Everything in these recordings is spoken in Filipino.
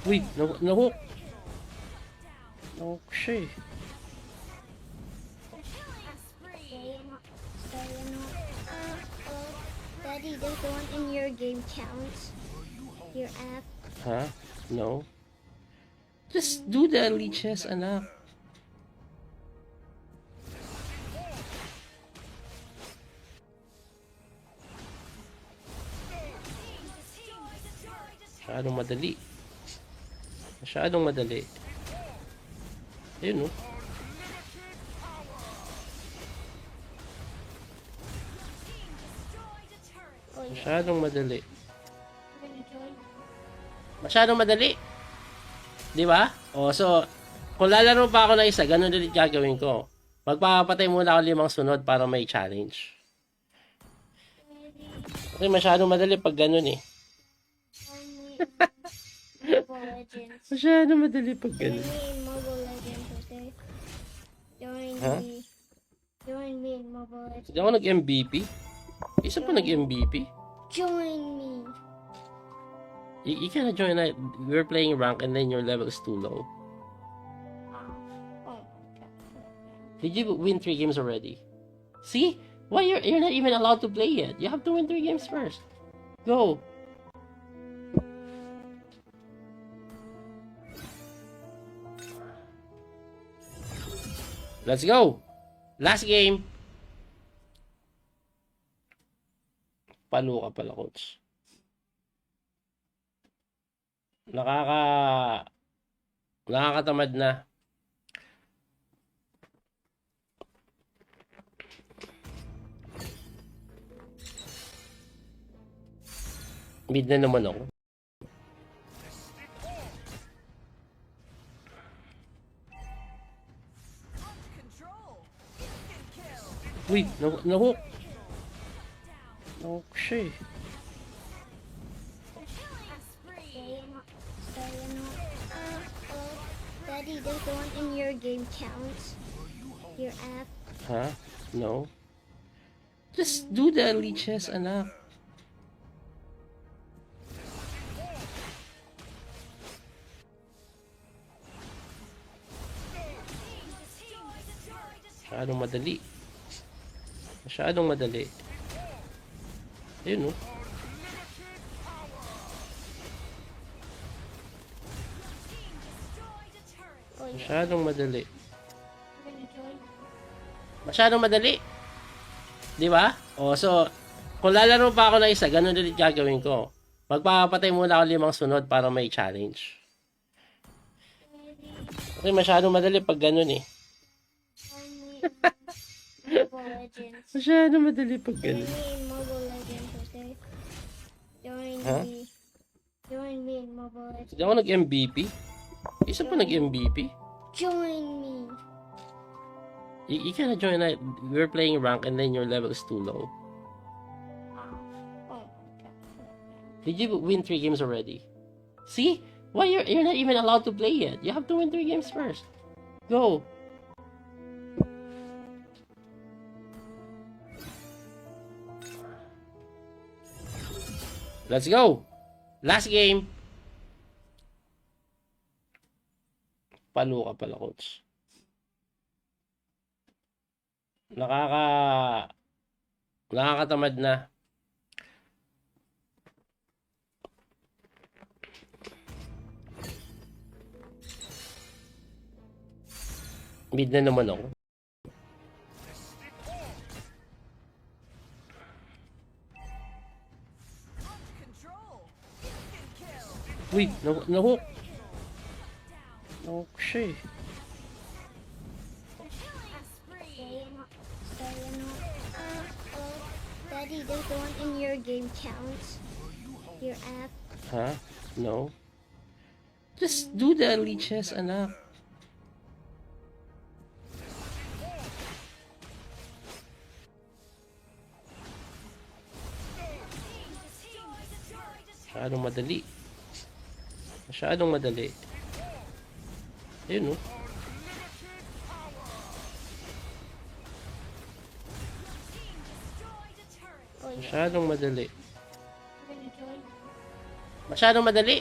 Uy, na-hook. Na-hook siya eh. Daddy, does the one in your game count? Your app? Huh? No. Just do the leeches, anak. Masyadong madali. Masyadong madali. Ayun, no? Masyadong madali. Masyadong madali. Di ba? O, so, kung lalaro pa ako na isa, ganun ulit gagawin ko. Magpapatay muna ako 5 sunod para may challenge. Kasi masyadong madali pag ganun eh. Mobile Legends. Masyadong madali pag ganun. Join me in Mobile Legends, okay? Huh? Join me in Mobile Legends. Hindi ako nag-MVP. Isa pa nag-MVP. Join me. You cannot join that. We're playing rank and then your level is too low. Oh. Did you win 3 games already? See? Why you're not even allowed to play yet? You have to win 3 games first. Go. Let's go. Last game. Palo ka pala, coach. Nakakatamad na. Mid na naman ako. Uy, na-hook. Na-hook siya eh. Daddy, does the one in your game count? Your app? Huh? No. Just do the leeches, anak. Masyadong madali. Masyadong madali. Ayun, no? Masyadong madali. Masyadong madali. Di ba? O, so, kung lalaro pa ako na isa, ganun ulit gagawin ko. Magpapatay muna ako 5 sunod para may challenge. Kasi masyadong madali pag ganun eh. Mobile Legends. Masyadong madali pag Join ganun. me in Mobile Legends, okay? Join Huh? me. Join me in Mobile Legends. Hindi ako nag-MVP. Isa pa nag-MVP. Join me. You cannot join that. We're playing rank and then your level is too low. Oh. Did you win 3 games already? See? Why you're not even allowed to play yet? You have to win 3 games first. Go. Let's go. Last game. Palo ka pala, coach. Nakakatamad na. Mid na naman ako. Uy, na-hook. Na-hook siya eh. Daddy, does the one in your game count? Your app? Huh? No. Just do the leeches, anak. Masyadong madali. Masyadong madali. Ayun, no? Masyadong madali. Masyadong madali.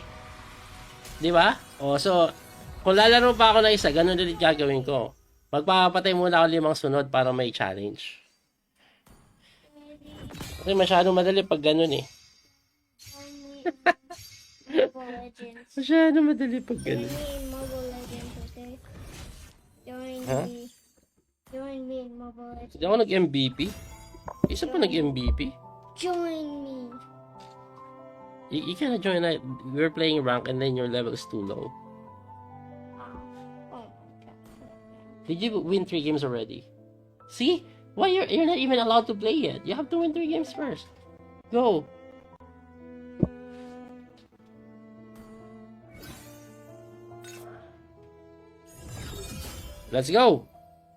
Di ba? O, so, kung lalaro pa ako na isa, ganun ulit gagawin ko. Magpapatay muna ako 5 sunod para may challenge. Kasi masyadong madali pag ganun eh. Mobile Legends. Masyadong madali pag Join ganun. me in Mobile Legends, okay? Join Huh? me. Join me in Mobile Legends. Hindi ako nag-MVP. Isa pa nag-MVP. Join me. You cannot join that. We're playing rank and then your level is too low. Oh. Did you win 3 games already? See? Why you're not even allowed to play yet? You have to win 3 games first. Go. Let's go.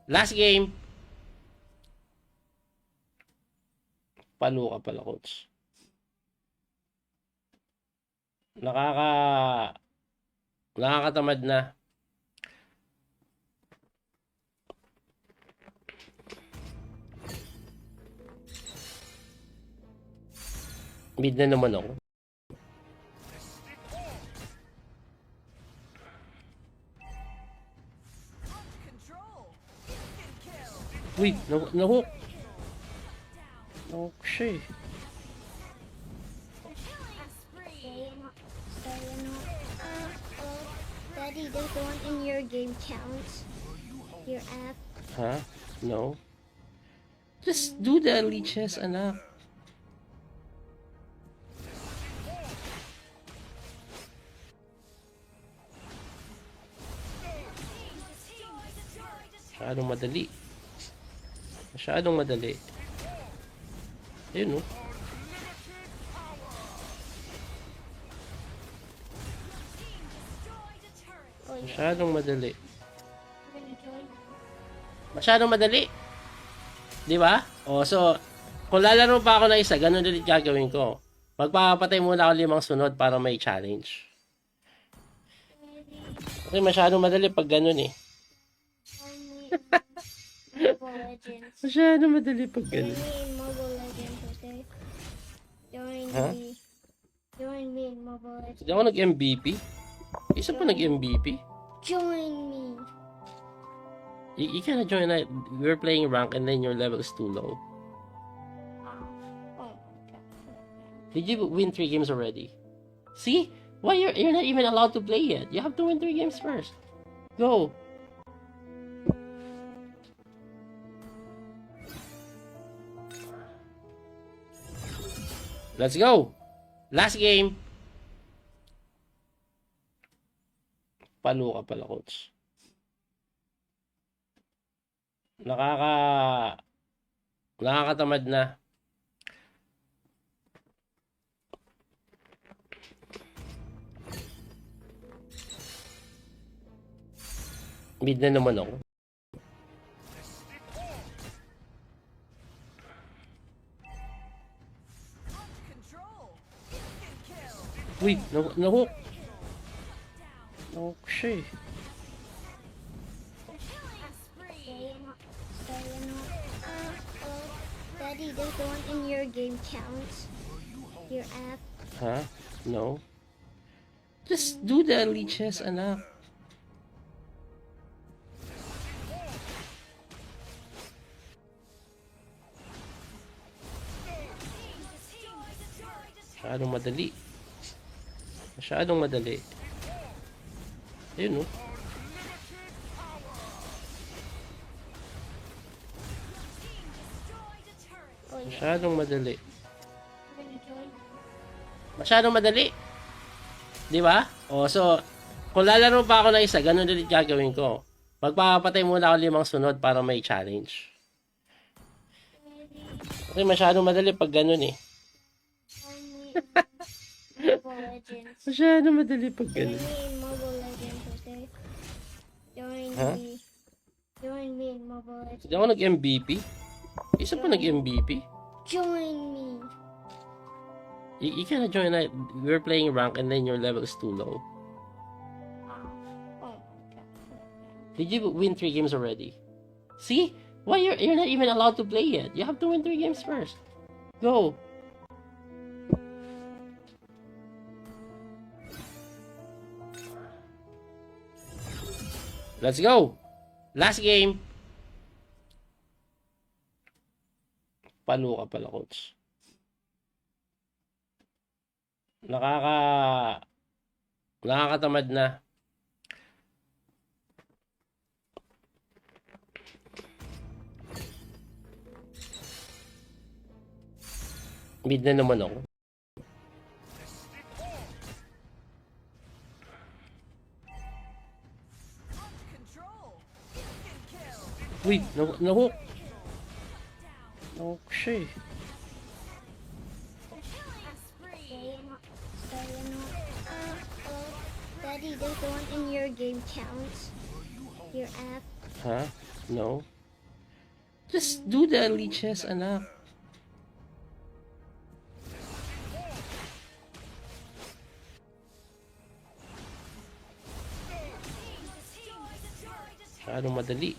Last game. Palo ka pala, coach. Nakakatamad na. Mid na naman ako. Uy, nahook. Nahook siya eh. Daddy, does the one in your game count? Your app? Huh? No. Just do the leeches, anak. Masyadong madali. Masyadong madali. Ayun, no? Masyadong madali. Masyadong madali. Di ba? O, so, kung lalaro pa ako na isa, ganun ulit gagawin ko. Magpapatay muna ako 5 sunod para may challenge. Kasi masyadong madali pag ganun eh. Mobile Legends. Masyadong madali pag Join ganun. me in Mobile Legends, okay? Join Huh? me. Join me in Mobile Legends. Hindi ako nag-MVP. Isa pa nag-MVP. Join me. You cannot join that. We're playing rank and then your level is too low. Oh. Did you win 3 games already? See? Why you're not even allowed to play yet? You have to win 3 games first. Go. Let's go. Last game. Palo ka pala, coach. Nakakatamad na. Mid na naman ako. Uy, nahook. Nahook siya eh. Daddy, does the one in your game count? Your app? Huh? No. Just do the leeches, anak. Masyadong madali. Masyadong madali. Ayun, no? Masyadong madali. Masyadong madali. Di ba? O, so, kung lalaro pa ako na isa, ganun ulit gagawin ko. Magpapatay muna ako 5 sunod para may challenge. Kasi masyadong madali pag ganun eh. Mobile Legends. Masyadong madali pag Join ganun. me in Mobile Legends, okay? Join Huh? me. Join me in Mobile Legends. Hindi ako nag-MVP. Isa pa nag-MVP. Join me. You cannot join that. We're playing rank and then your level is too low. Oh. Did you win 3 games already? See? Why you're not even allowed to play yet? You have to win 3 games first. Go. Let's go! Last game. Palo ka pala, coach. Nakakatamad na. Mid na naman ako. Wait, nahook. Nahook siya eh. Daddy, does the one in your game count? Your app? Huh? No. Just do the leeches, anak. Masyadong madali.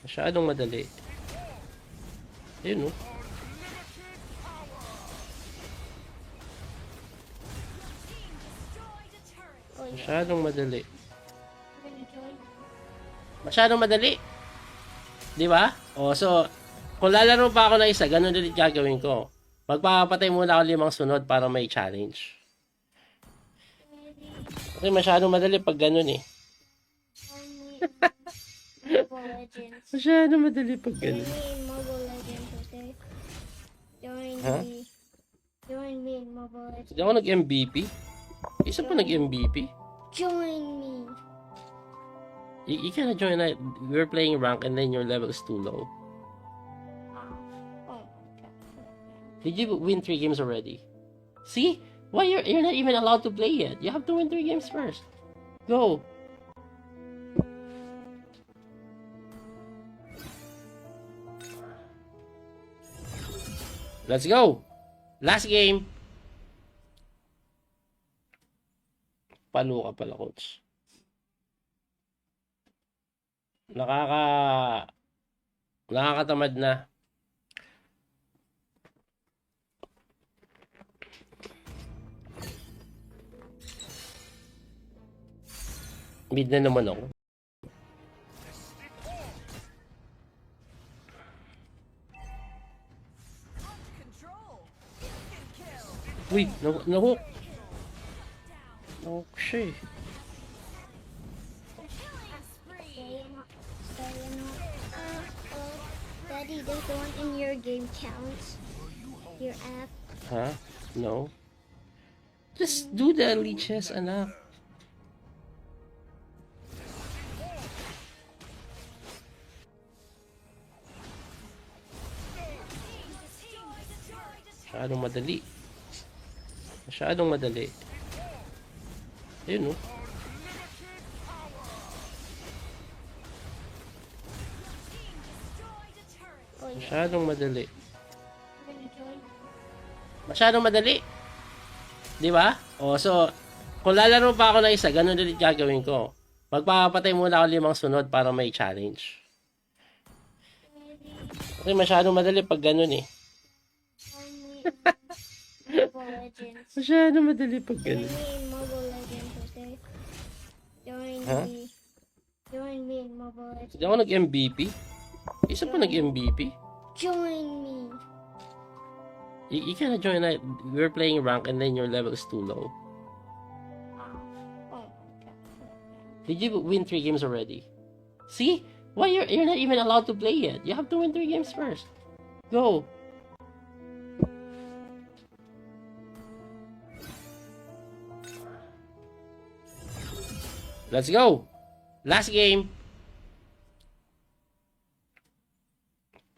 Masyadong madali. Ayun, no? Masyadong madali. Masyadong madali. Di ba? O, so, kung lalaro pa ako na isa, ganun ulit gagawin ko. Magpapatay muna ako 5 sunod para may challenge. Kasi masyadong madali pag ganun eh. Mobile Legends. Masyadong madali pag ganun. Join me in Mobile Legends, okay? Huh? Join me in Mobile Legends. Hindi ako nag-MVP. Isa pa nag-MVP. Join me. You cannot join that. We're playing rank and then your level is too low. Oh. Did you win 3 games already? See? Why you're not even allowed to play yet? You have to win 3 games first. Go. Let's go. Last game. Palo ka pala, coach. Nakakatamad na. Mid na naman ako. Wait, nahook. Nahook siya eh. Daddy, does the one in your game count? Your app? Huh? No. Just do the leeches, anak. Masyadong madali. Masyadong madali. Ayun, no? Masyadong madali. Masyadong madali. Di ba? O, so, kung lalaro pa ako na isa, ganun ulit gagawin ko. Magpapatay muna ako 5 sunod para may challenge. Kasi masyadong madali pag ganun eh. Mobile Legends. Masyadong madali pag ganun. Join me in Mobile Legends, okay? Huh? Join me in Mobile Legends. Hindi ako nag-MVP. Isa pa nag-MVP. Join me. You cannot join that. We're playing rank and then your level is too low. Oh. Did you win 3 games already? See? Why you're not even allowed to play yet? You have to win 3 games first. Go. Let's go. Last game.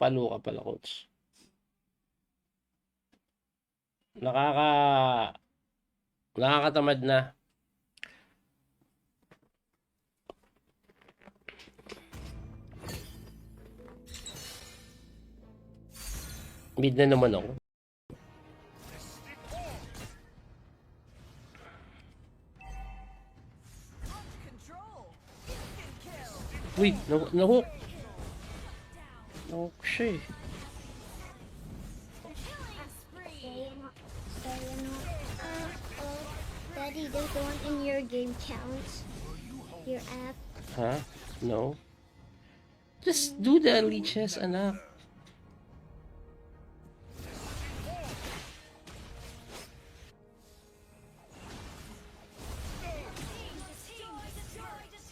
Palo ka pala, coach. Nakakatamad na. Mid na naman ako. Wait, nahook. Nahook siya eh. Daddy, does the one in your game count? Your app? Huh? No. Just do the leeches, anak.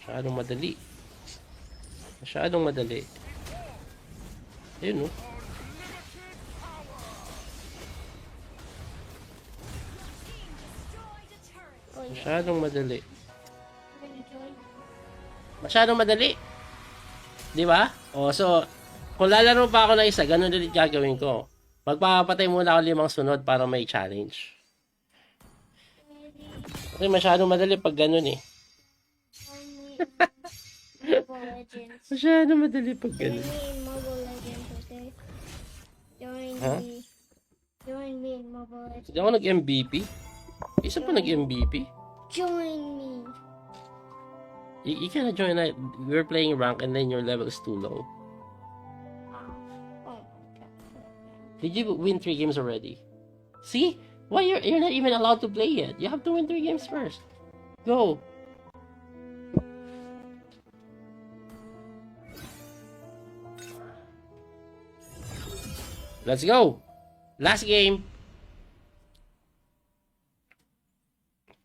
Masyadong madali. Masyadong madali. Ayun, no? Masyadong madali. Masyadong madali. Di ba? O, so, kung lalaro pa ako na isa, ganun ulit gagawin ko. Magpapatay muna ako 5 sunod para may challenge. Kasi masyadong madali pag ganun eh. Mobile Legends. Masyadong madali pag ganun. Join me in Mobile Legends, okay? Huh? Join me in Mobile Legends. Hindi ako nag-MVP. Isa pa nag-MVP. Join me. You cannot join that. We're playing rank and then your level is too low. Oh. Did you win 3 games already? See? Why you're not even allowed to play yet? You have to win 3 games first. Go. Let's go. Last game.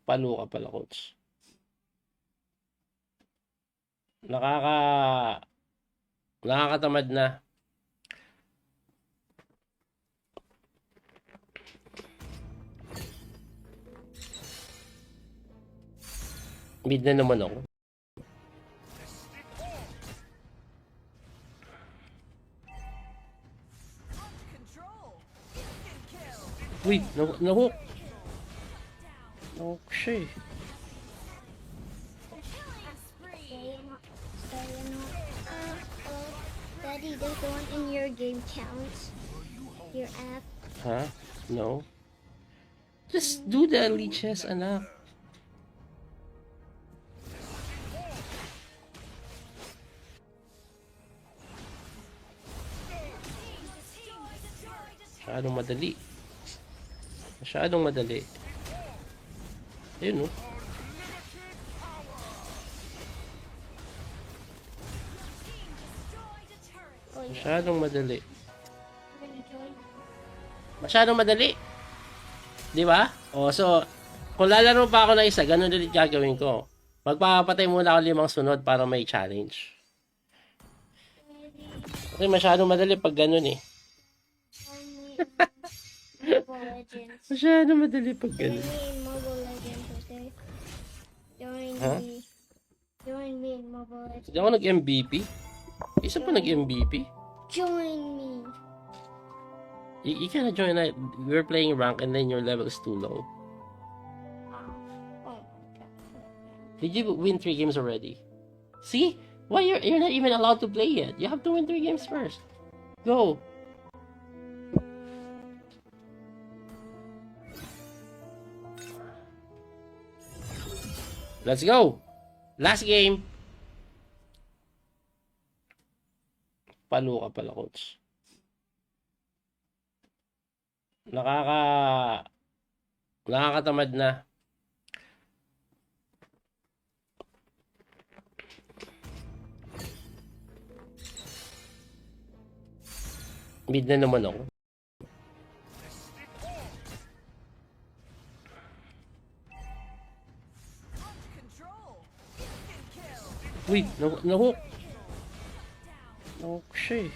Palo ka pala, coach. Nakakatamad na. Mid na naman ako. Wait, nahook. Nahook siya eh. Daddy, does the one in your game count? Your app? Huh? No. Just do the leeches, anak. Masyadong madali. Masyadong madali. Ayun, no? Masyadong madali. Masyadong madali. Di ba? O, so, kung lalaro pa ako na isa, ganun ulit gagawin ko. Magpapatay muna ako 5 sunod para may challenge. Kasi masyadong madali pag ganun eh. Mobile Legends. Masyadong madali pag Join ganun. me in Mobile Legends, okay? Join Huh? me. Join me in Mobile Legends. Hindi ako nag-MVP. Isa pa nag-MVP. Join me. You cannot join that. We're playing rank and then your level is too low. Oh. Did you win 3 games already? See? Why you're not even allowed to play yet? You have to win 3 games first. Go. Let's go. Last game. Palo ka pala, coach. Nakakatamad na. Mid na naman ako. Wait, nahook. Nahook siya eh.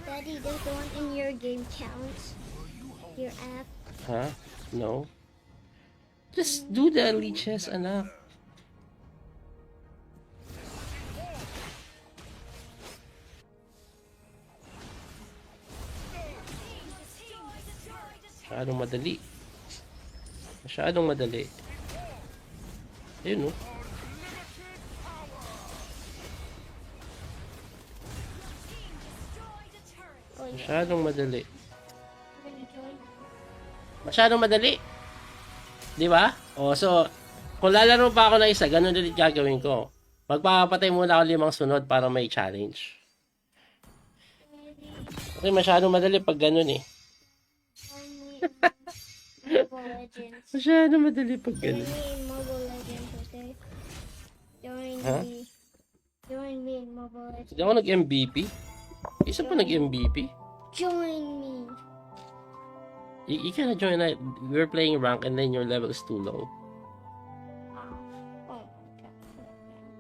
Daddy, does the one in your game count? Your app? Huh? No. Just do the leeches, anak. Masyadong madali. Masyadong madali. Ayun, no? Masyadong madali. Masyadong madali. Di ba? O, so, kung lalaro pa ako na isa, ganun ulit gagawin ko. Magpapatay muna ako 5 sunod para may challenge. Kasi masyadong madali pag ganun eh. Mobile Legends. Masyado madali pag Join ganun. me in Mobile Legends, okay? Join Ha? me. Join me in Mobile Legends. Hindi ako nag-MVP. Isa pa nag-MVP. Join me. You cannot join that. We're playing rank and then your level is too low. Oh.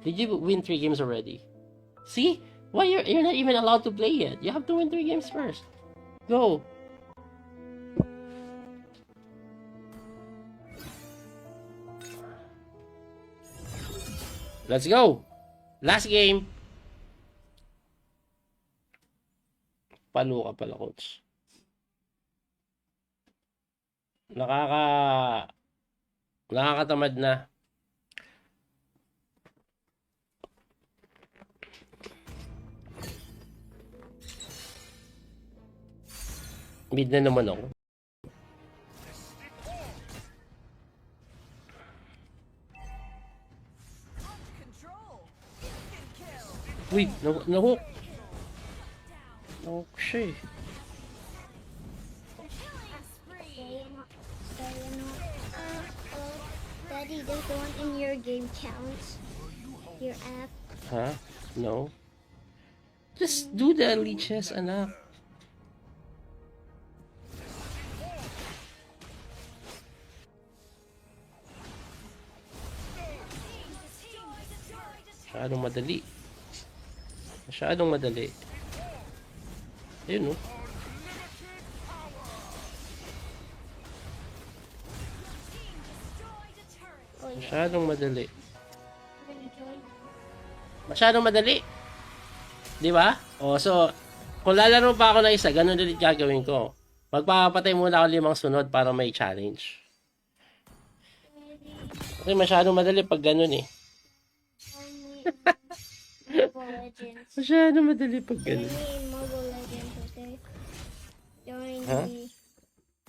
Did you win 3 games already? See? Why you're not even allowed to play yet? You have to win 3 games first. Go. Let's go. Last game. Palo ka pala, coach. Nakakatamad na. Mid na naman ako. Wait, nahook. Nahook siya eh. Daddy, does the one in your game count? Your app? Huh? No. Just do the leeches, anak. Masyadong madali. Masyadong madali. Ayun, no? Masyadong madali. Masyadong madali. Di ba? O, so, kung lalaro pa ako na isa, ganun ulit gagawin ko. Magpapatay muna ako 5 sunod para may challenge. Kasi masyadong madali pag ganun eh. Mobile Legends. Masyadong madali pag Join ganun. me in Mobile Legends, okay? Join Ha? me.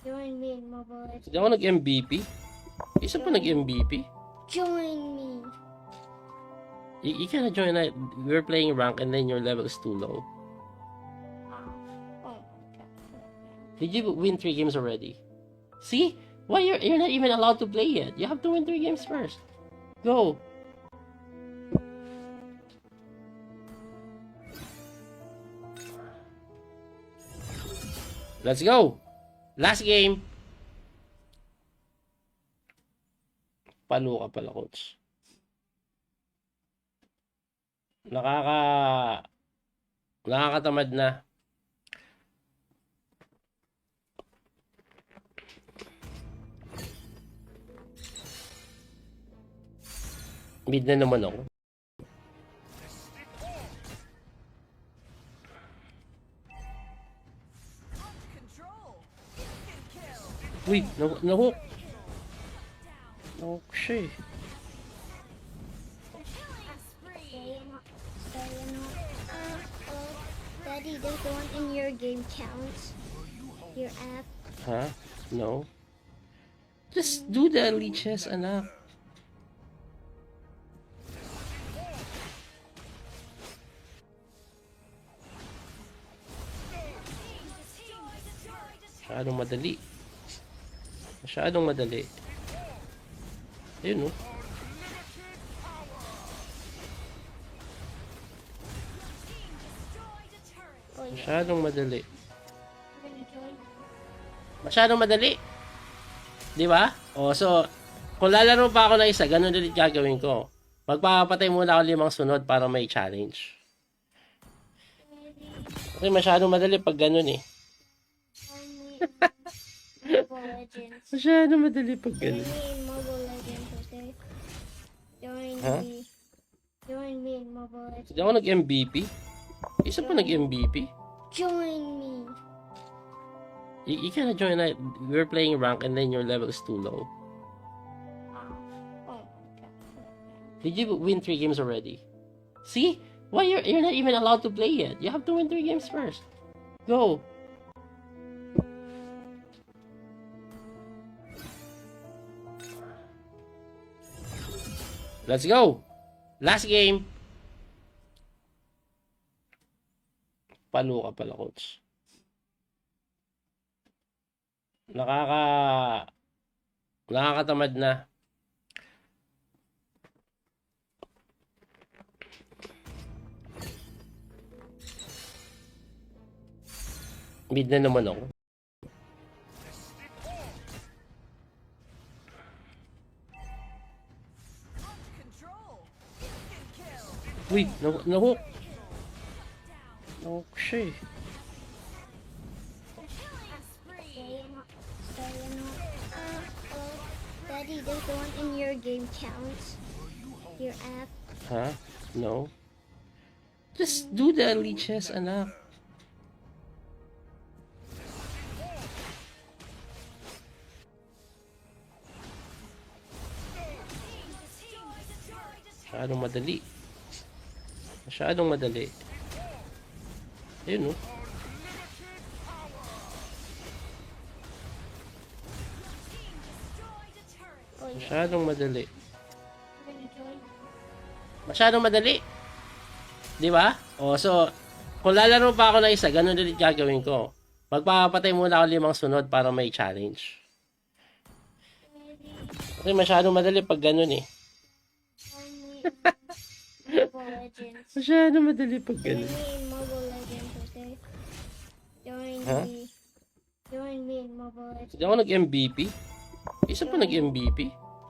Join me in Mobile Legends. Hindi ako nag-MVP. Isa pa nag-MVP. Join me. You cannot join that. We're playing rank and then your level is too low. Oh. Did you win 3 games already? See? Why you're not even allowed to play yet? You have to win 3 games first. Go. Let's go. Last game. Palo ka pala, coach. Nakakatamad na. Mid na naman ako. Wait, nahook. Nahook siya eh. Daddy, does the one in your game count? Your app? Huh? No. Just do the leeches, anak. Masyadong madali. Masyadong madali. Ayun, no? Masyadong madali. Masyadong madali. Di ba? O, so, kung lalaro pa ako na isa, ganun ulit gagawin ko. Magpapatay muna ako 5 sunod para may challenge. Kasi masyadong madali pag ganun eh. Mobile Legends. Masyadong madali pag Join ganun. me in Mobile Legends, okay? Join Ha? me. Join me in Mobile Legends. Hindi ako nag-MVP. Isa pa nag-MVP. Join me. You cannot join that. We're playing rank and then your level is too low. Oh. Did you win 3 games already? See? Why you're not even allowed to play yet? You have to win 3 games first. Go. Let's go. Last game. Palo ka pala, coach. Nakakatamad na. Mid na naman ako. Uy, nahook. Nahook siya eh. Daddy, does the one in your game count? Your app? Huh? No. Just do the leeches, anak. Masyadong madali. Masyadong madali. Ayun, no? Masyadong madali. Masyadong madali. Di ba? O, so, kung lalaro pa ako na isa, ganun ulit gagawin ko. Magpapatay muna ako 5 sunod para may challenge. Kasi masyadong madali pag ganun eh. Mobile Legends. Masyadong madali pag Join ganun. me in Mobile Legends, okay? Join Huh? me. Join me in Mobile Legends. Hindi ako nag-MVP. Isa pa nag-MVP.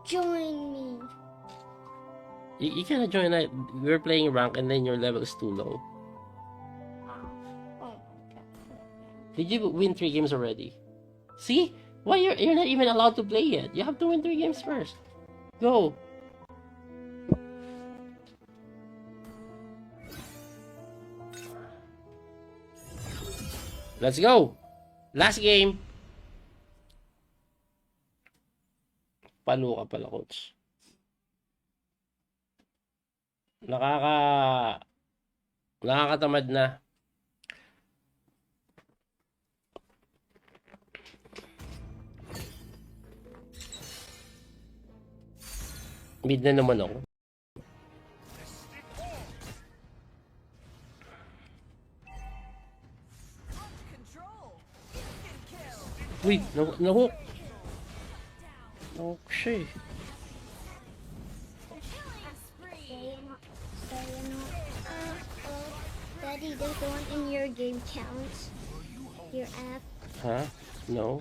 Join me. You cannot join that. We're playing rank and then your level is too low. Oh. Did you win 3 games already? See? Why you're not even allowed to play yet? You have to win 3 games first. Go. Let's go. Last game. Palo ka pala, coach. Nakakatamad na. Mid na naman ako. Uy, nahook. Nahook siya eh. Daddy, does the one in your game count? Your app? Huh? No.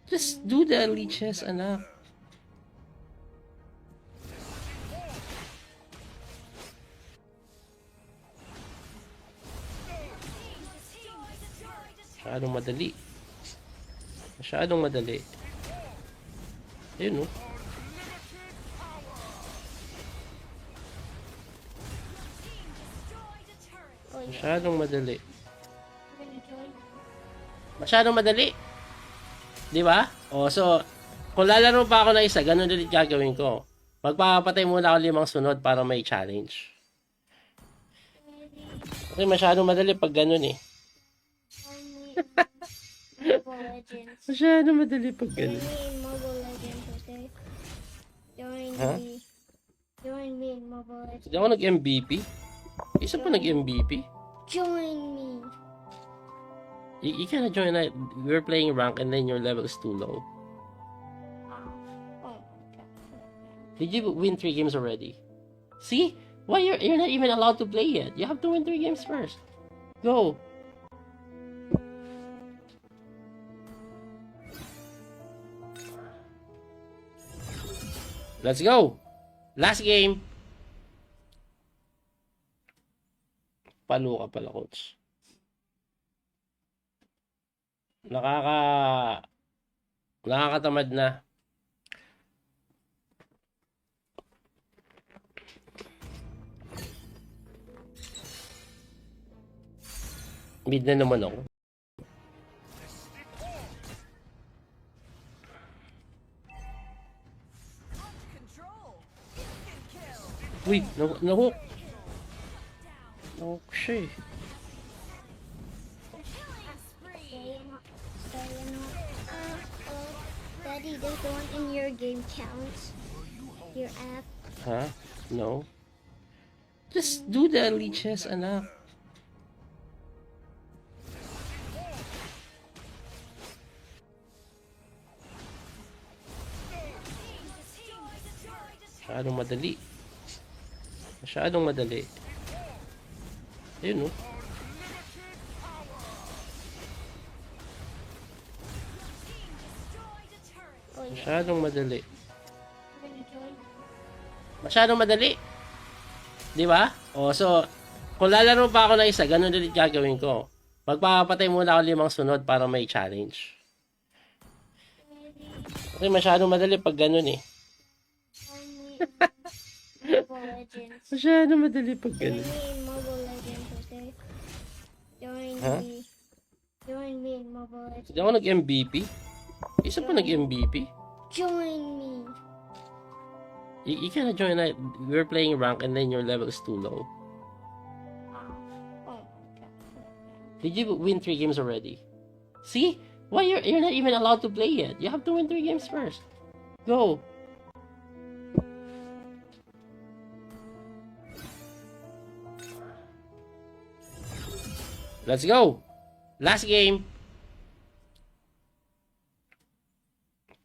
Just do the leeches, anak. Masyadong madali. Masyadong madali. Ayun, no? Masyadong madali. Masyadong madali. Di ba? O, so, kung lalaro pa ako na isa, ganun ulit gagawin ko. Magpapatay muna ako 5 sunod para may challenge. Kasi masyadong madali pag ganun eh. Mobile Legends. Masyadong madali pag Join ganun. me in Mobile Legends, okay? Join Huh? me. Join me in Mobile Legends. Hindi ako nag-MVP. Isa pa nag-MVP. Join me. You cannot join that. We're playing rank and then your level is too low. Oh. Did you win 3 games already? See? Why you're not even allowed to play yet? You have to win 3 games first. Go. Let's go. Last game. Palo ka pala, coach. Nakakatamad na. Mid na naman ako. Uy, nahook. Nahook siya eh. Daddy, does the one in your game count? Your app? Huh? No. Just do the leeches, anak. Masyadong madali. Masyadong madali. Ayun, no? Oh, yeah. Masyadong madali. Gonna join. Masyadong madali. Di ba? O, so, kung lalaro pa ako na isa, ganun ulit gagawin ko. Magpapatay muna ako 5 sunod para may challenge. Kasi masyadong madali pag ganun eh. Mobile Legends. Masyadong madali pag Join ganun. me in Mobile Legends, okay? Join Huh? me. Join me in Mobile Legends. Hindi ako nag-MVP. Isa pa nag-MVP. Join me. You cannot join that. We're playing rank and then your level is too low. Oh, Did you win 3 games already? See? Why you're not even allowed to play yet? You have to win 3 games first. Go. Let's go. Last game.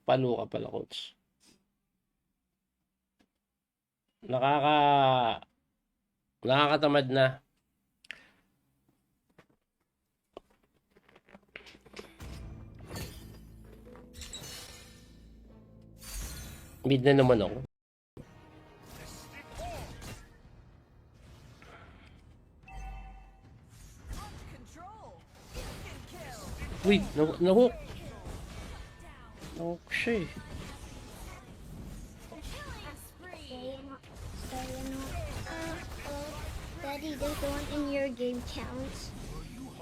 Palo ka pala, coach. Nakakatamad na. Mid na naman ako. Uy, nahook. Nahook siya eh. Daddy, does the one in your game count?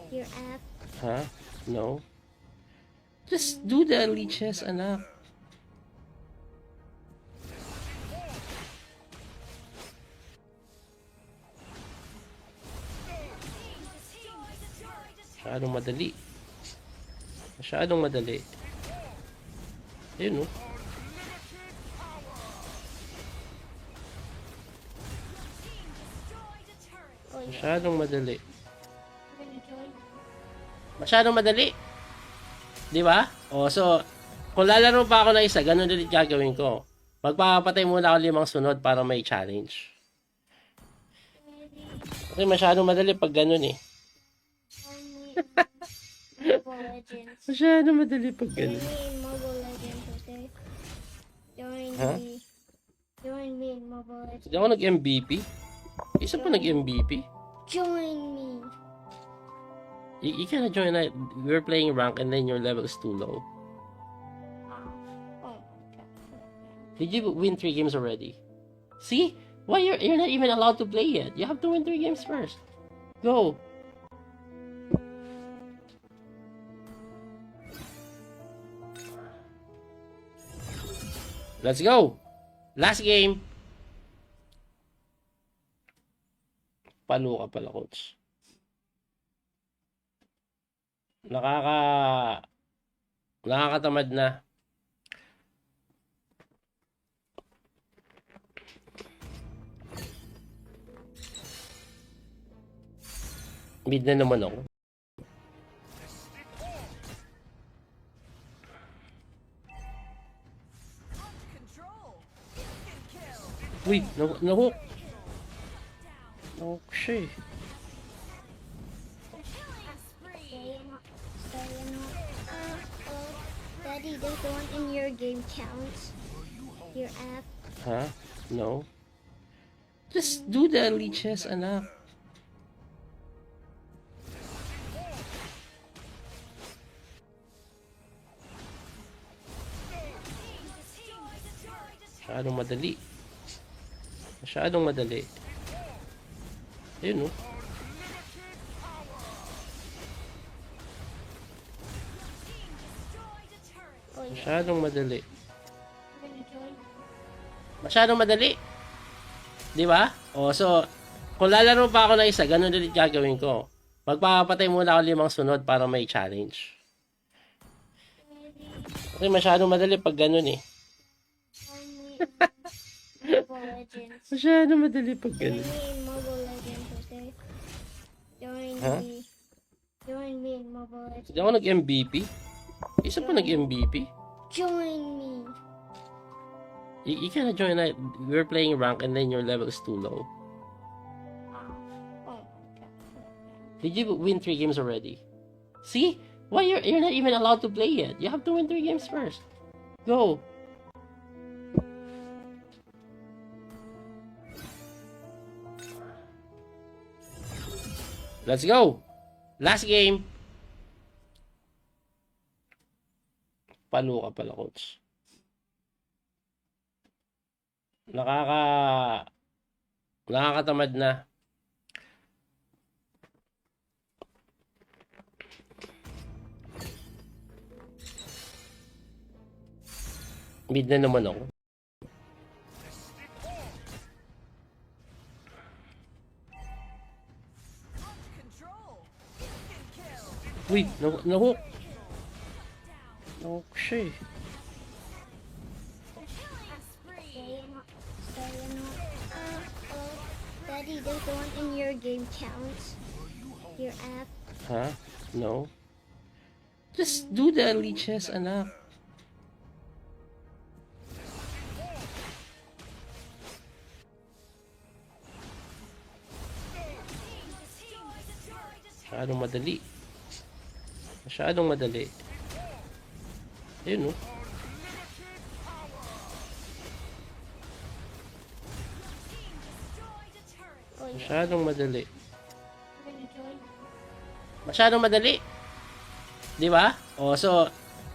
Your app? Huh? No. Just do the leeches, anak. Masyadong madali. Masyadong madali. Ayun, no? Oh, yeah. Masyadong madali. Gonna join. Masyadong madali. Di ba? O, so, kung lalaro pa ako na isa, ganun ulit gagawin ko. Magpapatay muna ako 5 sunod para may challenge. Kasi masyadong madali pag ganun eh. Mobile Legends. Masyadong madali pag Join ganun. me in Mobile Legends, okay? Join Huh? me. Join me in Mobile Legends. Hindi ako nag-MVP. Isa pa nag-MVP. Join me. You cannot join that. We're playing rank and then your level is too low. Oh, Did you win 3 games already? See? Why you're not even allowed to play yet? You have to win 3 games first. Go. Let's go. Last game. Palo ka pala, coach. Nakakatamad na. Mid na naman ako. Uy, nahook. Nahook siya eh. Daddy, does the one in your game count? Your app? Huh? No. Just do the leeches, anak. Masyadong madali. Masyadong madali. Ayun, no? Oh, yeah. Masyadong madali. Gonna join. Masyadong madali. Di ba? O, so, kung lalaro pa ako na isa, ganun ulit gagawin ko. Magpapatay muna ako 5 sunod para may challenge. Kasi masyadong madali pag ganun eh. Mobile Legends. Masyadong madali pag Join ganun. me in Mobile Legends, okay? Join Huh? me. Join me in Mobile Legends. Hindi ako nag-MVP. Isa pa nag-MVP. Join me. You cannot join that. We're playing rank and then your level is too low. Oh, Did you win 3 games already? See? Why you're not even allowed to play yet? You have to win 3 games first. Go. Let's go. Last game. Palo ka pala, coach. Nakakatamad na. Mid na naman ako. Wait, nahook. Nahook siya eh. Daddy, does the one in your game count? Your app? Huh? No. Just do the leeches, anak. Masyadong madali. Masyadong madali. Ayun, no? Masyadong madali. Masyadong madali. Di ba? O, so,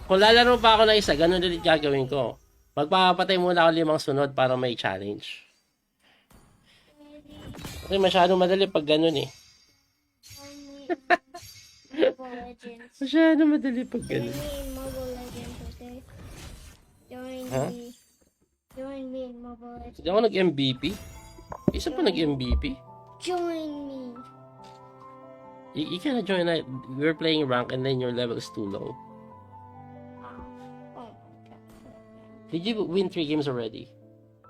kung lalaro pa ako na isa, ganun ulit gagawin ko. Magpapatay muna ako 5 sunod para may challenge. Kasi masyadong madali pag ganun eh. Mobile Legends. Masyadong madali pag Join ganun. me in Mobile Legends, okay? Join Huh? me. Join me in Mobile Legends. Hindi ako nag-MVP. Isa pa nag-MVP. Join me. You cannot join that. We're playing rank and then your level is too low. Oh, Did you win 3 games already?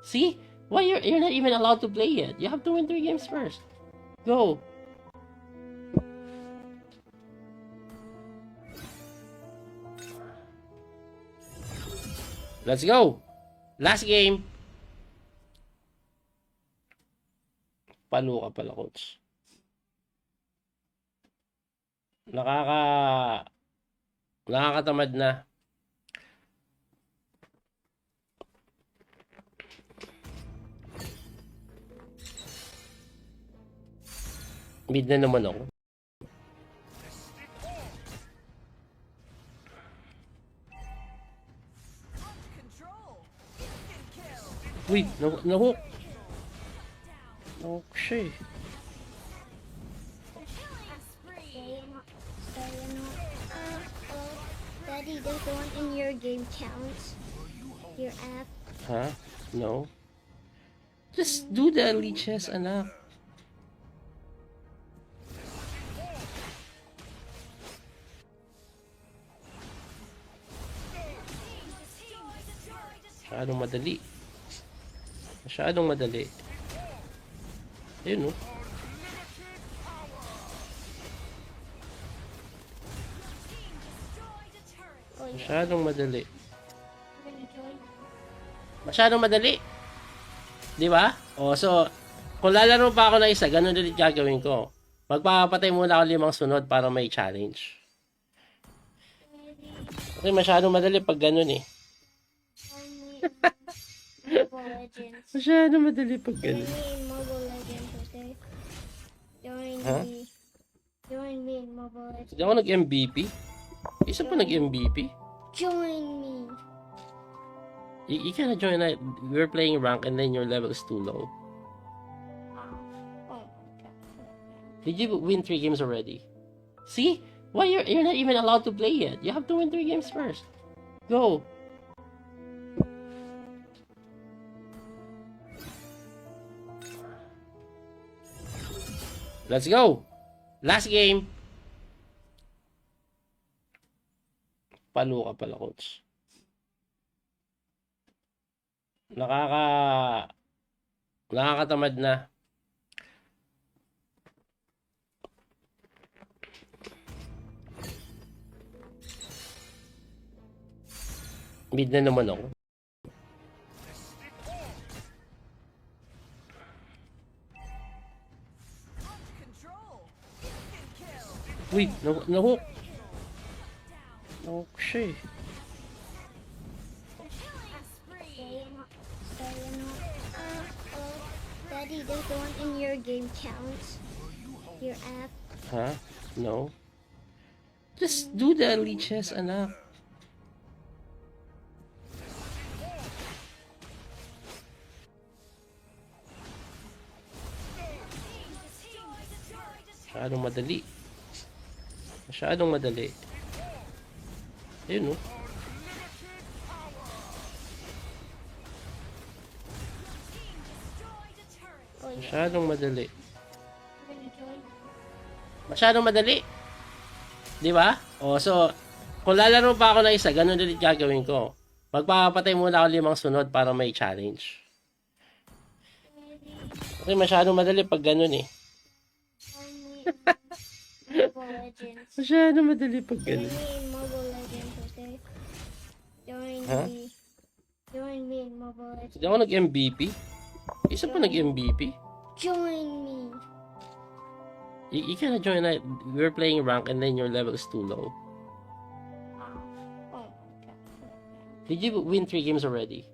See? Why you're not even allowed to play yet? You have to win 3 games first. Go. Let's go. Last game. Palo ka pala, coach. Nakakatamad na. Mid na naman ako. Wait, nahook. Nahook siya eh. Daddy, does the one in your game count? Your app? Huh? No. Just do the leeches, anak. Masyadong madali. Masyadong madali. Ayun, no? Masyadong madali. Masyadong madali. Di ba? O, so, kung lalaro pa ako na isa, ganun ulit gagawin ko. Magpapatay muna ako 5 sunod para may challenge. Kasi masyadong madali pag ganun eh. Mobile Legends. Masyadong madali pag Join ganun. me in Mobile Legends, okay? Join Huh? me. Join me in Mobile Legends. Hindi ako nag-MVP. Isa pa nag-MVP. Join me. You cannot join that. We're playing rank and then your level is too low. Oh, Did you win 3 games already? See? Why you're not even allowed to play yet? You have to win 3 games first. Go. Let's go. Last game. Palo ka pala, coach. Nakakatamad na. Mid na naman ako. Wait, nahook. Nahook siya eh. Daddy, does the one in your game count? Your app? Huh? No. Just do the leeches, anak. Masyadong madali. Masyadong madali. Ayun, no? Masyadong madali. Masyadong madali. Di ba? O, so, kung lalaro pa ako na isa, ganun ulit gagawin ko. Magpapatay muna ako 5 sunod para may challenge. Kasi masyadong madali pag ganun eh. Mobile Legends. Masyadong madali pag Join ganun. me in Mobile Legends, okay? Join Huh? me. Join me in Mobile Legends. Hindi ako nag-MVP. Isa pa nag-MVP. Join me. You cannot join that. We're playing rank and then your level is too low. Oh. Did you win 3 games already?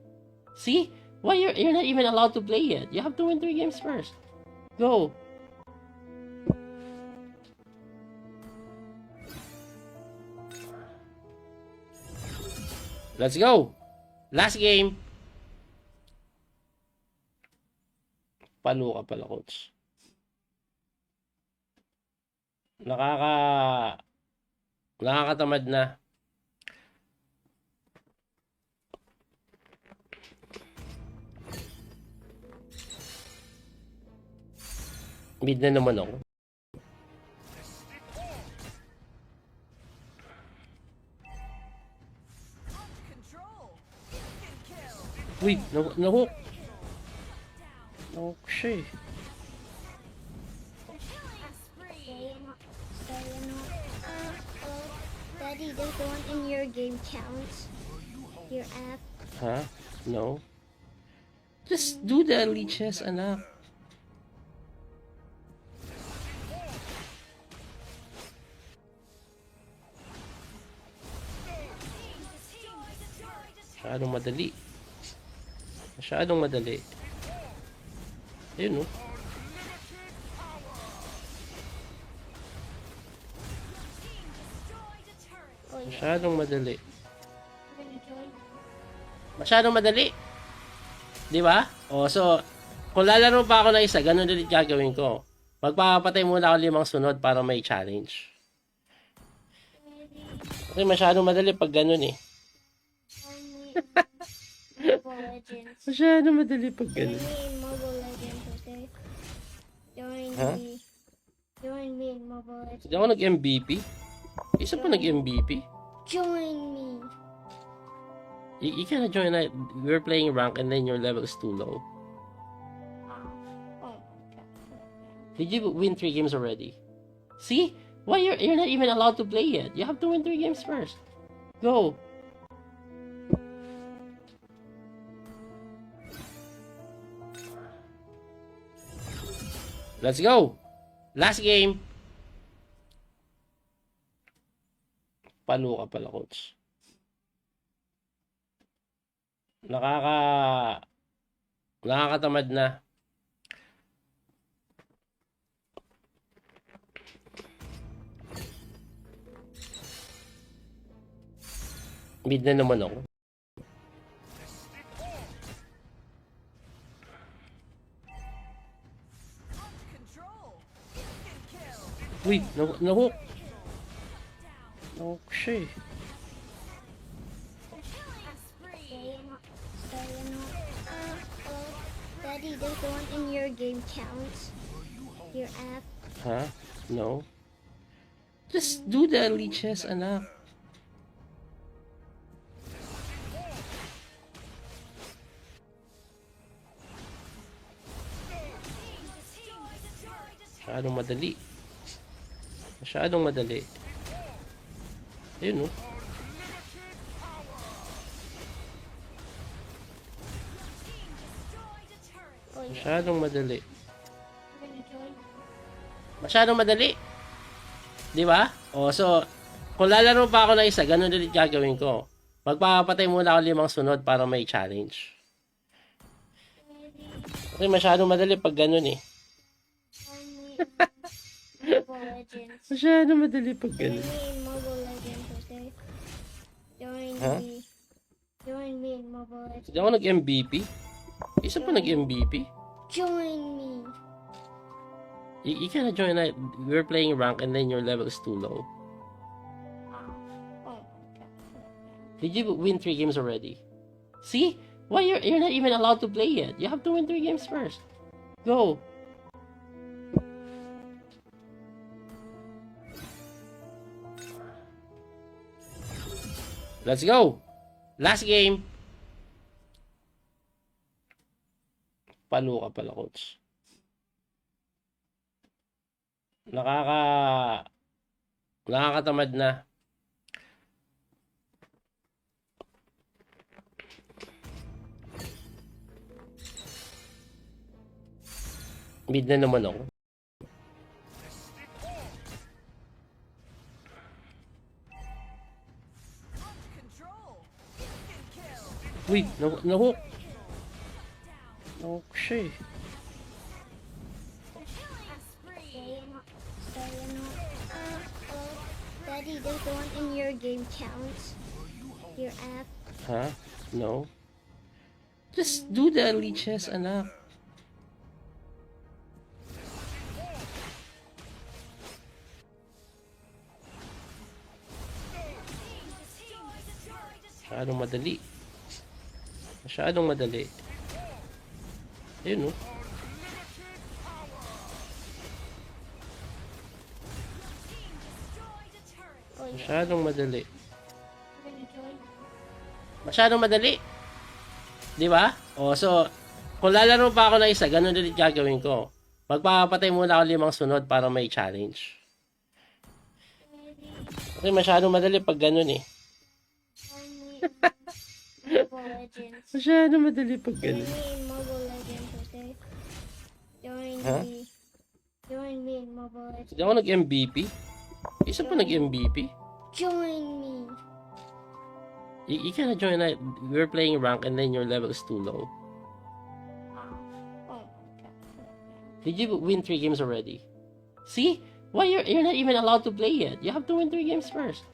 See? Why you're not even allowed to play yet? You have to win 3 games first. Go. Let's go. Last game. Palo ka pala, coach. Nakakatamad na. Mid na naman ako. Wait, nahook. Nahook siya eh. Daddy, does the one in your game count? Your app? Huh? No. Just do the leeches, anak. Masyadong madali. Masyadong madali. Ayun, no? Masyadong madali. Masyadong madali. Di ba? O, so, kung lalaro pa ako na isa, ganun ulit gagawin ko. Magpapatay muna ako 5 sunod para may challenge. Kasi masyadong madali pag ganun eh. Mobile Legends. Masyadong madali pag Join ganun. me in Mobile Legends, okay? Join Huh? me. Join me in Mobile Legends. Hindi ako nag-MVP. Isa pa nag-MVP. Join me. You cannot join that. We're playing rank and then your level is too low. Oh. Did you win 3 games already? See? Why you're not even allowed to play yet? You have to win 3 games first. Go. Let's go. Last game. Palo ka pala, coach. Nakakatamad na. Mid na naman ako. Wait, nahook. Nahook siya eh. Daddy, does the one in your game count? Your app? Huh? No. Just do the leeches, anak. Masyadong madali. Masyadong madali. Ayun, no? Masyadong madali. Masyadong madali. Di ba? O, so, kung lalaro pa ako ng isa, ganun ulit gagawin ko. Magpapatay muna ako 5 sunod para may challenge. Kasi masyadong madali pag ganun eh. Mobile Legends. Masyadong madali pag ganun. Join me in Mobile Legends, okay? Join Huh? me. Join me in Mobile Legends. Hindi ako nag-MVP. Isa pa nag-MVP. Join me. You cannot join that. We're playing rank and then your level is too low. Oh. Did you win 3 games already? See? Why you're not even allowed to play yet? You have to win 3 games first. Go. Let's go. Last game. Palo ka pala, coach. Nakakatamad na. Mid na naman ako. Wait, nahook. Nahook siya eh. Daddy, does the one in your game count? Your app? Huh? No. Just do the leeches, anak. Masyadong madali. Masyadong madali. Ayun, no? Masyadong madali. Masyadong madali. Di ba? O, so, kung lalaro pa ako ng isa, ganun ulit gagawin ko. Magpapatay muna ako 5 sunod para may challenge. Kasi masyadong madali pag ganun eh. Mobile Legends. Masyadong madali pag Join ganun. me in Mobile Legends, okay? Join Huh? me. Join me in Mobile Legends. Hindi ako nag-MVP. Isa pa nag-MVP. Join me. You cannot join that. We're playing rank and then your level is too low. Oh. Did you win 3 games already? See? Why you're not even allowed to play yet? You have to win 3 games first.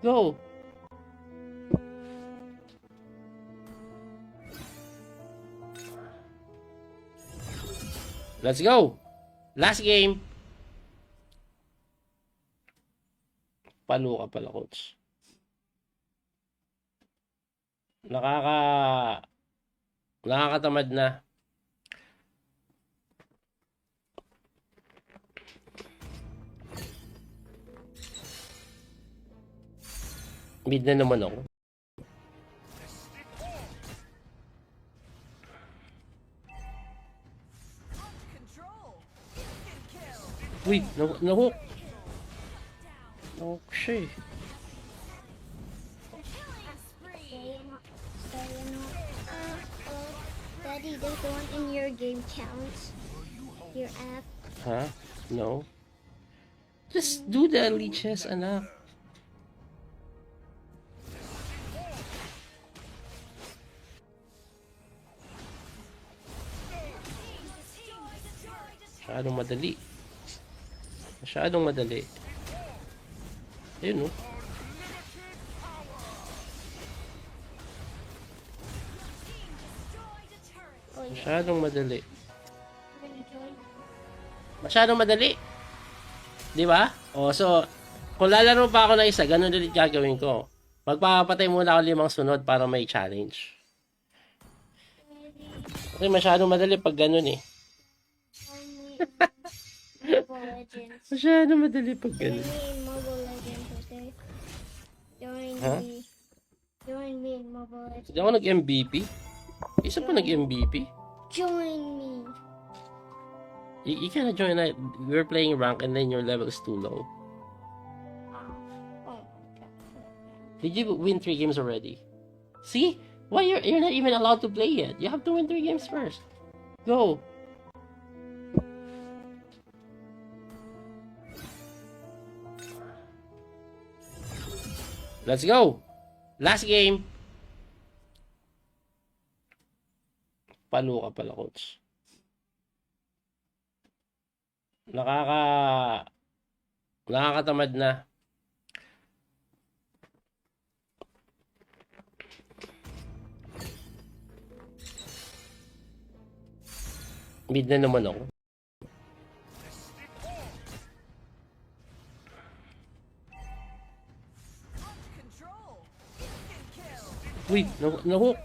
Go. Let's go. Last game. Palo ka pala, coach. Nakakatamad na. Mid na naman ako. Wait, nahook. Nahook siya eh. Daddy, does the one in your game count? Your app? Huh? No. Just do the leeches, anak. Masyadong madali. Masyadong madali. Ayun, no? Masyadong madali. Masyadong madali. Di ba? O, so, kung lalaro pa ako ng isa, ganun ulit gagawin ko. Magpapatay muna ako 5 sunod para may challenge. Kasi masyadong madali pag ganun eh. Mobile Legends. Masyadong madali pag Join ganun. me in Mobile Legends, okay? Join Huh? me. Join me in Mobile Legends. Hindi ako nag-MVP. Isa pa nag-MVP. Join me. You cannot join that. We're playing rank and then your level is too low. Oh. Did you win 3 games already? See? Why you're not even allowed to play yet? You have to win 3 games first. Go. Let's go! Last game! Palo ka pala, coach. Nakakatamad na. Mid na naman ako. Wait, nahook.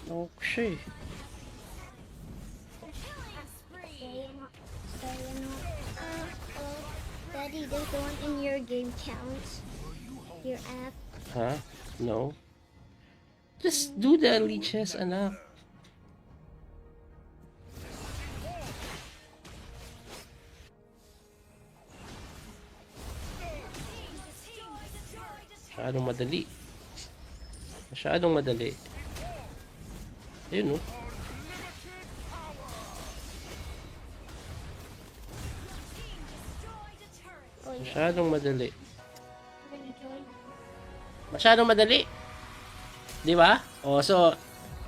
Nahook siya eh. Daddy, does the one in your game count? Your app? Huh? No. Just do the leeches, anak. Masyadong madali. Masyadong madali. Ayun, no? Masyadong madali. Masyadong madali. Di ba? O, so,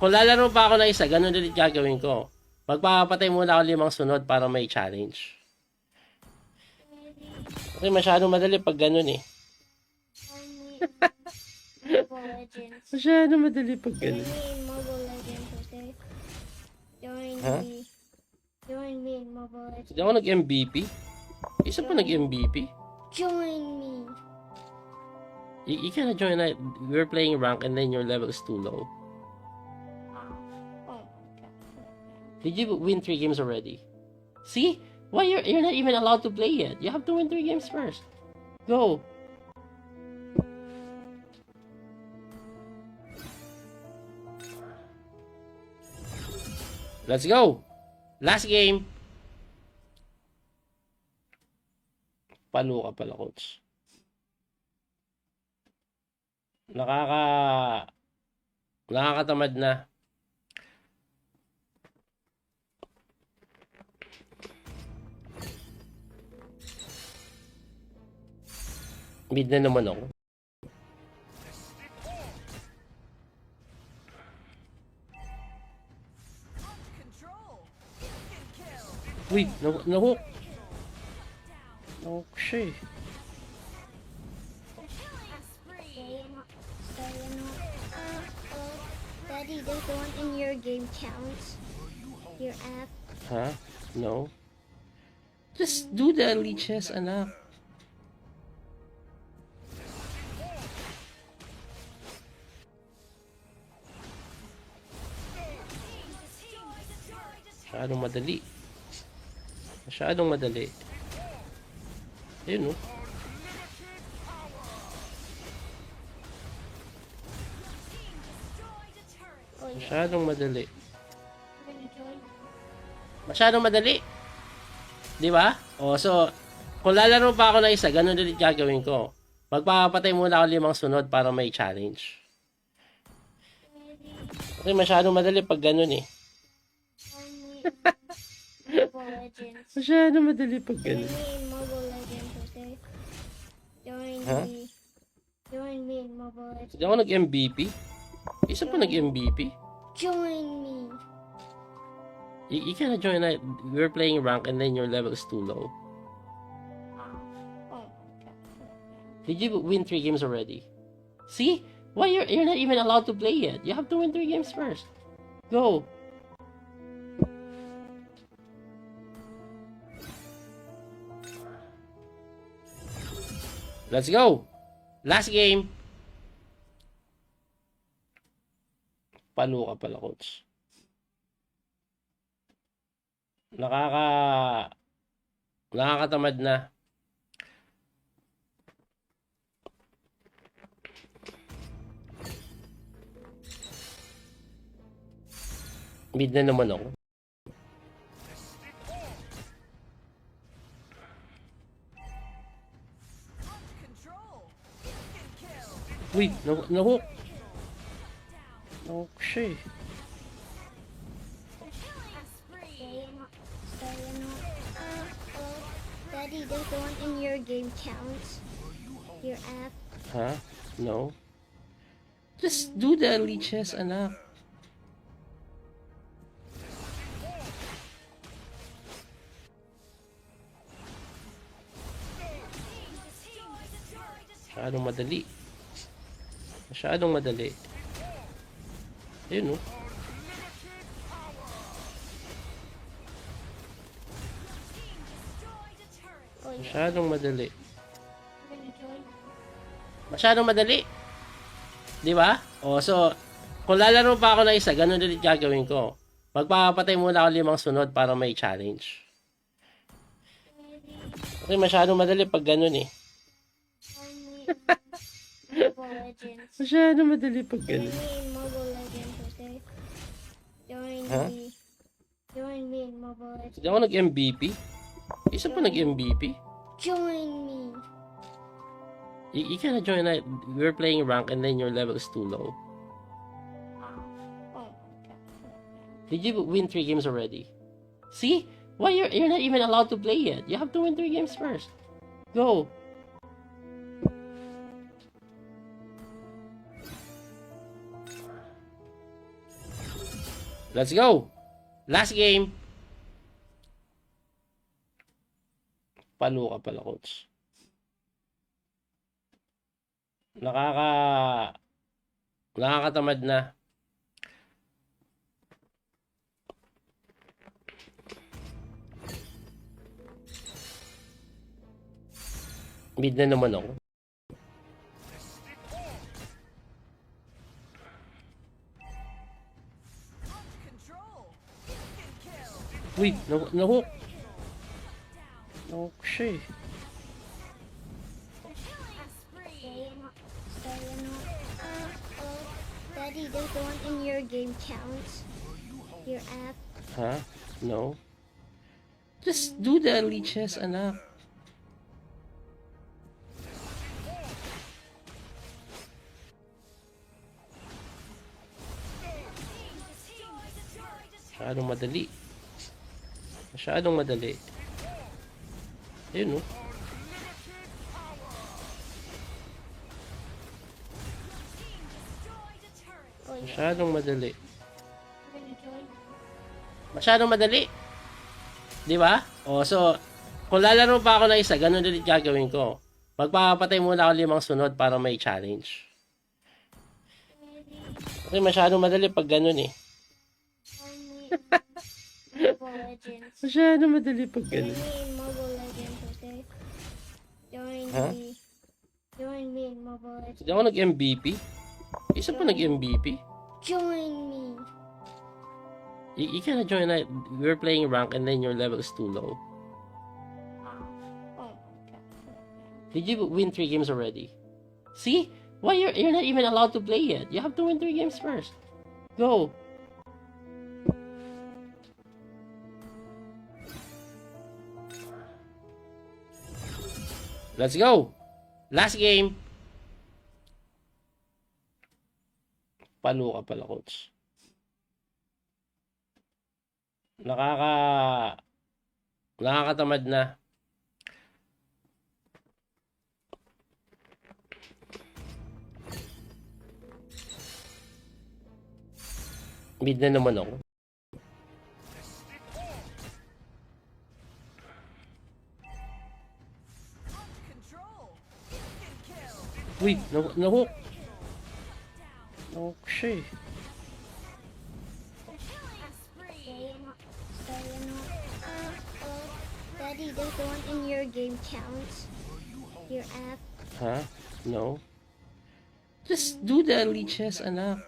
kung lalaro pa ako ng isa, ganun ulit gagawin ko. Magpapatay muna ako 5 sunod para may challenge. Kasi masyadong madali pag ganun eh. Mobile Legends. Masyadong madali pag ganun. Join me in Mobile Legends, okay? Huh? Join me in Mobile Legends. Hindi ako nag-MVP. Isa pa nag-MVP. Join me. You cannot join that. We're playing rank and then your level is too low. Oh. Did you win 3 games already? See? Why you're not even allowed to play yet? You have to win 3 games first. Go. Let's go. Last game. Palo ka pala, coach. Nakakatamad na. Mid na naman ako. Wait, nahook. Nahook siya eh. Daddy, does the one in your game count? Your app? Huh? No. Just do the leeches, anak. Masyadong madali. Masyadong madali. Ayun, no? Masyadong madali. Masyadong madali. Di ba? O, so, kung lalaro pa ako ng isa, ganun ulit gagawin ko. Magpapatay muna ako 5 sunod para may challenge. Kasi masyadong madali pag ganun eh. Mobile Legends. Masyadong madali pag Join ganun. me in Mobile Legends, okay? Join Huh? me. Join me in Mobile Legends. Hindi ako nag-MVP. Isa pa nag-MVP. Join me. You cannot join that. We're playing rank and then your level is too low. Oh. Did you win 3 games already? See? Why you're not even allowed to play yet? You have to win 3 games first. Go. Let's go. Last game. Palo ka pala, coach. Nakakatamad na. Mid na naman ako. Wait, nahook. Nahook siya eh. Daddy, does the one in your game count? Your app? Huh? No? Just do the leeches, anak. Masyadong madali. Masyadong madali. Ayun, no? Oh, yeah. Masyadong madali. Gonna join. Masyadong madali. Di ba? O, so, kung lalaro pa ako na isa, ganun ulit gagawin ko. Magpapatay muna ako 5 sunod para may challenge. Kasi masyadong madali pag ganun eh. Only Mobile Legends. Masyadong madali pag Join ganun. me in Mobile Legends, okay? Join Huh? me. Join me in Mobile Legends. Hindi ako nag-MVP. Isa pa nag-MVP. Join me. You cannot join that. We're playing rank and then your level is too low. Oh my god. Did you win 3 games already? See? Why you're not even allowed to play yet? You have to win 3 games first. Go. Let's go. Last game. Palo ka pala, coach. Nakakatamad na. Mid na naman ako. Wait, nahook. Nahook siya eh. Daddy, does the one in your game count? Your app? Huh? No? Just do the leeches, anak. Masyadong madali. Masyadong madali. Ayun, no? Oh, yeah. Masyadong madali. Gonna join. Masyadong madali. Di ba? O, so, kung lalaro pa ako na isa, ganun ulit gagawin ko. Magpapatay muna ako 5 sunod para may challenge. Kasi masyadong madali pag ganun eh. Only Mobile Legends. Masyadong madali pag Join ganun. me in Mobile Legends, okay? Join Huh? me. Join me in Mobile Legends. Hindi ako nag-MVP. Isa pa nag-MVP. Join me. You cannot join that. We're playing rank and then your level is too low. Oh my god. Did you win 3 games already? See? Why you're not even allowed to play yet? You have to win 3 games first. Go. Let's go. Last game. Palo ka pala, coach. Nakakatamad na. Mid na naman ako. Wait, nahook. Nahook siya eh. Daddy, does the one in your game count? Your app? Huh? No? Just do the leeches, anak.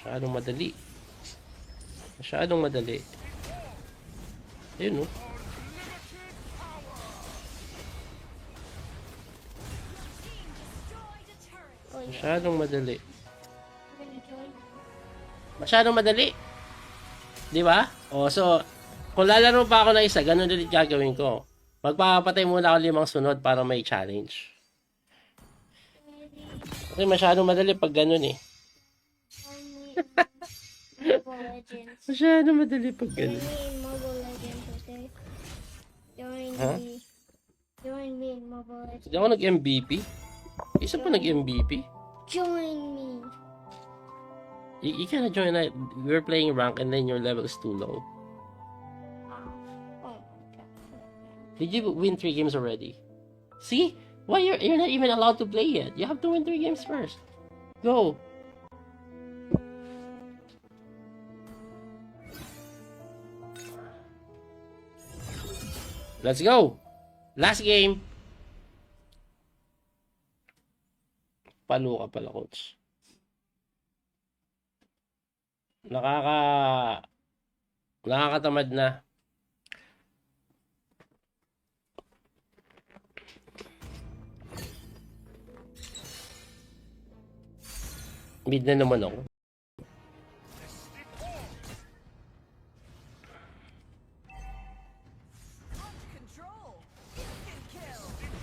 Masyadong madali. Masyadong madali. Ayun, no? Oh, yeah. Masyadong madali. Gonna join. Masyadong madali. Di ba? O, so, kung lalaro pa ako na isa, ganun ulit gagawin ko. Magpapatay muna ako 5 sunod para may challenge. Kasi masyadong madali pag ganun eh. Only Mobile Legends. Masyado madali pag Join ganun. me in Mobile Legends, okay? Join Huh? me. Join me in Mobile Legends. Hindi ako nag-MVP. Isa pa nag-MVP. Join me. You cannot join that. We're playing rank and then your level is too low. Oh, Did you win 3 games already? See? Why you're not even allowed to play yet? You have to win 3 games first. Go. Let's go. Last game. Palo ka pala, coach. Nakakatamad na. Mid na naman ako.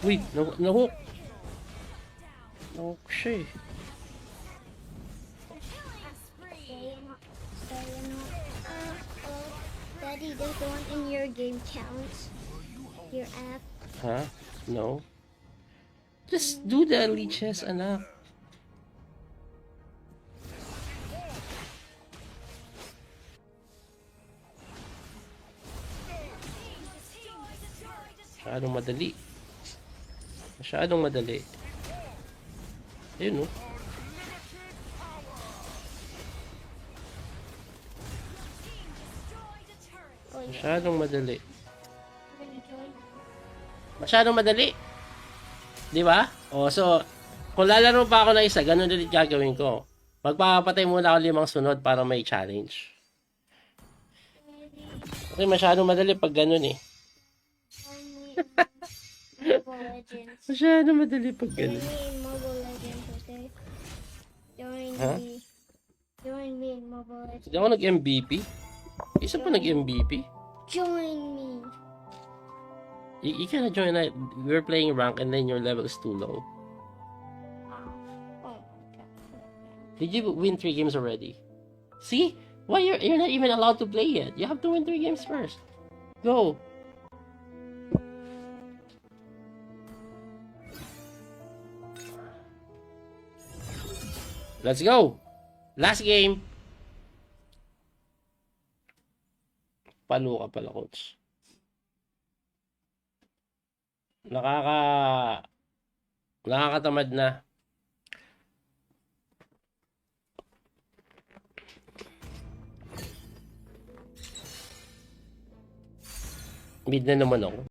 Wait, nahook. Nahook siya eh. Daddy, does the one in your game count? Your app? Huh? No. Just do the leeches, anak. Masyadong madali. Masyadong madali. Ayun, no? Masyadong madali. Masyadong madali. Di ba? O, so, kung lalaro pa ako na isa, ganun ulit gagawin ko. Magpapatay muna ako 5 sunod para may challenge. Kasi masyadong madali pag ganun eh. Mobile Legends. Masyadong madali pag Join ganun. me in Mobile Legends, okay? Join Huh? me. Join me in Mobile Legends. Hindi ako nag-MVP. Isa pa nag-MVP. Join me. You cannot join that. We're playing rank and then your level is too low. Oh, Did you win 3 games already? See? Why you're not even allowed to play yet? You have to win 3 games first. Go. Let's go. Last game. Palo ka pala, coach. Nakakatamad na. Mid na naman ako.